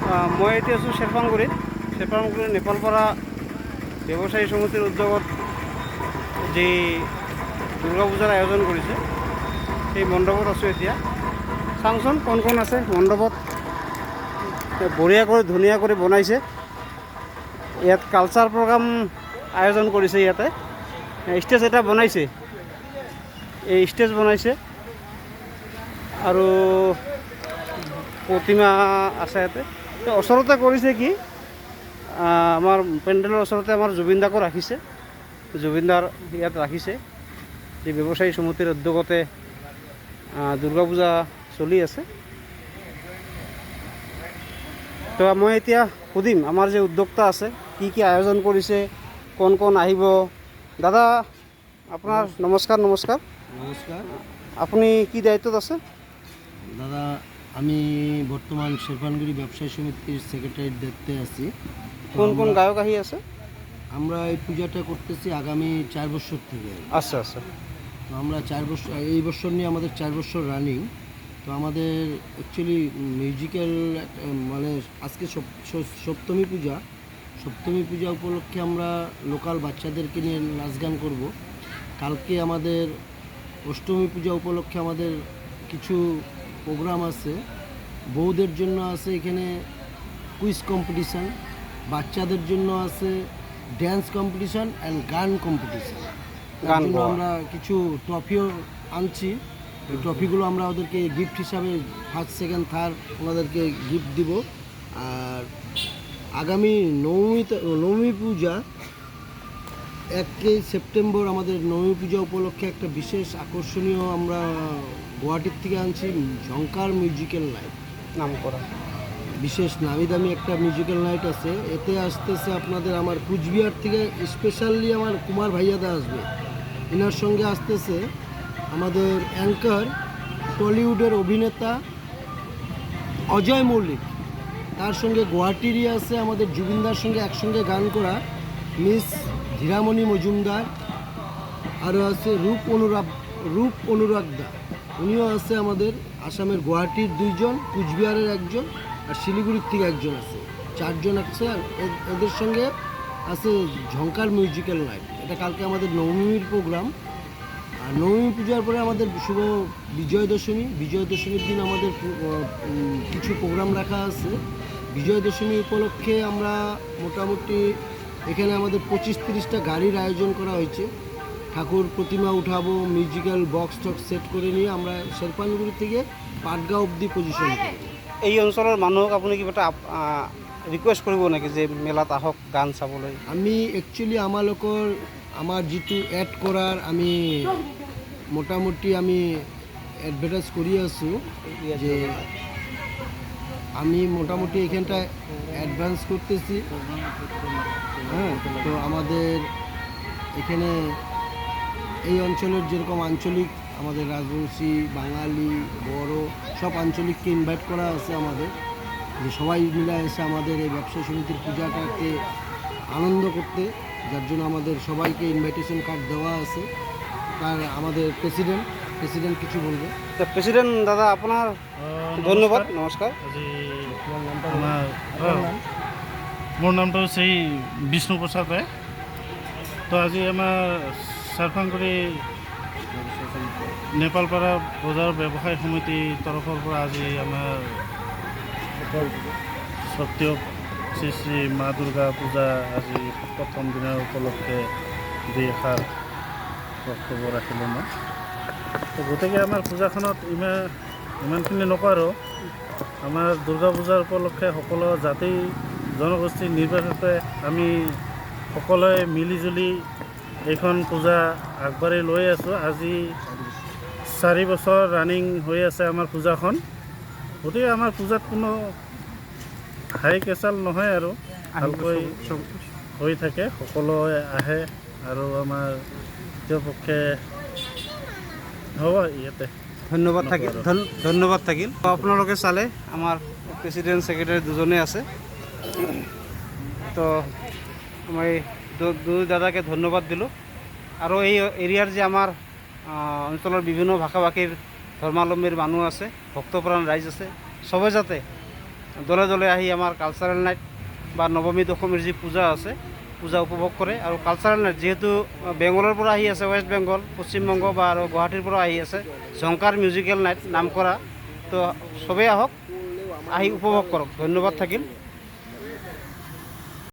মই এতিয়া আছোঁ শেৰপাংগুৰিত নেপালপাৰা ব্যৱসায়ী সমিতিৰ উদ্যোগত যি দুৰ্গা পূজাৰ আয়োজন কৰিছে সেই মণ্ডপত আছোঁ এতিয়া। চাওঁচোন কোন আছে মণ্ডপত। বঢ়িয়া কৰি ধুনীয়া কৰি বনাইছে। ইয়াত কালচাৰ প্ৰগ্ৰাম আয়োজন কৰিছে। ইয়াতে ষ্টেজ এটা বনাইছে, এই ষ্টেজ বনাইছে আৰু প্ৰতিমা আছে ইয়াতে। ওচৰতে কৰিছে কি, আমাৰ পেণ্ডেলৰ ওচৰতে আমাৰ জুবিন দাকো ৰাখিছে। জুবিন দাৰ ইয়াত ৰাখিছে। যি ব্যৱসায়ী সমিতিৰ উদ্যোগতে দুৰ্গা পূজা চলি আছে। তো মই এতিয়া সুধিম আমাৰ যে উদ্যোক্তা আছে কি আয়োজন কৰিছে, কোন আহিব। দাদা আপোনাৰ নমস্কাৰ। নমস্কাৰ। আপুনি কি দায়িত্বত আছে? দাদা আমি বর্তমান শেরপানগুড়ি ব্যবসায়ী সমিতির সেক্রেটারির দায়িত্বে আছি। কোন গায়ক আহি আছে? আমরা এই পূজাটা করতেছি আগামী 4 বছর থেকে। আচ্ছা। তো আমরা 4 বছর, এই বছর নিয়ে আমাদের 4 বছর রানিং। তো আমাদের অ্যাকচুয়ালি মিউজিক্যাল মানে আজকে সপ্তমী পূজা উপলক্ষে আমরা লোকাল বাচ্চাদেরকে নিয়ে নাচ গান করব। কালকে আমাদের অষ্টমী পূজা উপলক্ষে আমাদের কিছু প্রোগ্রাম আছে। বউদের জন্য আছে এখানে কুইজ কম্পিটিশান, বাচ্চাদের জন্য আছে ড্যান্স কম্পিটিশান অ্যান্ড গান কম্পিটিশান। তার জন্য আমরা কিছু ট্রফিও আনছি। এই ট্রফিগুলো আমরা ওদেরকে গিফট হিসাবে ফার্স্ট সেকেন্ড থার্ড ওনাদেরকে গিফট দিব। আর আগামী নবমী পূজা 1 সেপ্টেম্বর আমাদের নবমী পূজা উপলক্ষে একটা বিশেষ আকর্ষণীয় আমরা গুয়াহাটির থেকে আনছি ঝঙ্কার মিউজিক্যাল নাইট নাম করা বিশেষ নামি দামি একটা মিউজিক্যাল নাইট আছে। এতে আসতেছে আপনাদের আমার কুচবিহার থেকে স্পেশালি আমার কুমার ভাইয়াদা আসবে। এনার সঙ্গে আসতেছে আমাদের অ্যাঙ্কার টলিউডের অভিনেতা অজয় মল্লিক। তার সঙ্গে গুয়াহাটিরই আছে আমাদের জুবিনদার সঙ্গে একসঙ্গে গান করা মিস ধীরামণি মজুমদার। আরও আছে রূপ অনুরাগদা, উনিও আছে আমাদের আসামের গুয়াহাটির 2 জন, কুচবিহারের 1 জন আর শিলিগুড়ির থেকে 1 জন আছে। 4 জন আছে। আর এদের সঙ্গে আছে ঝঙ্কার মিউজিক্যাল নাইট। এটা কালকে আমাদের নবমীর প্রোগ্রাম। আর নবমী পূজার পরে আমাদের শুভ বিজয় দশমীর দিন আমাদের কিছু প্রোগ্রাম রাখা আছে। বিজয় দশমী উপলক্ষে আমরা মোটামুটি এখানে আমাদের 25-30টা গাড়ির আয়োজন করা হয়েছে। ঠাকুর প্রতিমা উঠাবো, মিউজিক্যাল বক্স টক্স সেট করে নিয়ে আমরা শেরপানগুড়ি থেকে পাটগাঁও অব্দি পজিশন করব। এই অঞ্চলৰ মানুহক আপুনি কিবা এটা ৰিকুৱেষ্ট কৰিব নেকি যে মেলাত আহক গান চাবলৈ? আমি একচুয়ালি আমার যেটু এড করার আমি মোটামুটি আমি অ্যাডভার্টাইজ করিয়ে আছো যে আমি মোটামুটি এখানটায় অ্যাডভান্স করতেছি। হ্যাঁ, তো আমাদের এখানে এই অঞ্চলের যেরকম আঞ্চলিক আমাদের রাজবংশী, বাঙালি, বড় সব আঞ্চলিককে ইনভাইট করা আছে আমাদের, যে সবাই মিলে এসে আমাদের এই ব্যবসা সমিতির পূজাটাকে আনন্দ করতে। যার জন্য আমাদের সবাইকে ইনভাইটেশন কার্ড দেওয়া আছে। তার আমাদের প্রেসিডেন্ট কিছু বলবে। প্রেসিডেন্ট দাদা আপনার ধন্যবাদ, নমস্কার। মোৰ নামটো হৈছে বিষ্ণু প্ৰসাদ ৰায়। তো আজি আমাৰ শেৰপাংগুৰি নেপালপাৰা বজাৰ ব্যৱসায় সমিতিৰ তৰফৰ পৰা আজি আমাৰ সত্য শ্ৰী মা দুৰ্গা পূজা আজি প্ৰথম দিনৰ উপলক্ষে 2 এষাৰ বক্তব্য ৰাখিলোঁ মই। তো গতিকে আমাৰ পূজাখনত ইমানখিনি নকৰোঁ। আমাৰ দুৰ্গা পূজাৰ উপলক্ষে সকলো জাতি জনগোষ্ঠী নিৰ্বিশেষে আমি সকলোৱে মিলিজুলি এইখন পূজা আগবাঢ়ি লৈ আছোঁ। আজি 4 বছৰ ৰানিং হৈ আছে আমাৰ পূজাখন। গতিকে আমাৰ পূজাত কোনো হাই কেচাল নহয় আৰু ভালকৈ হৈ থাকে, সকলোৱে আহে আৰু আমাৰ তেওঁৰ পক্ষে হ'ব ইয়াতে। ধন্যবাদ থাকিল। আপোনালোকে চালে আমাৰ প্ৰেচিডেণ্ট ছেক্ৰেটাৰী দুজনে আছে। তো মই দুই দাদাকে ধন্যবাদ দিলোঁ। আৰু এই এৰিয়াৰ যে আমাৰ অঞ্চলৰ বিভিন্ন ভাষা ভাষীৰ ধৰ্মাৱলম্বীৰ মানুহ আছে, ভক্তপ্ৰাণ ৰাইজ আছে, সবে যাতে দলে দলে আহি আমাৰ কালচাৰেল নাইট বা নৱমী দশমীৰ যি পূজা আছে পূজা উপভোগ কৰে। আৰু কালচাৰেল নাইট যিহেতু বেংগলৰ পৰা আহি আছে, ৱেষ্ট বেংগল, পশ্চিমবংগ বা আৰু গুৱাহাটীৰ পৰা আহি আছে ঝংকাৰ মিউজিকেল নাইট নাম কৰা, তো চবেই আহক, আহি উপভোগ কৰক। ধন্যবাদ থাকিল।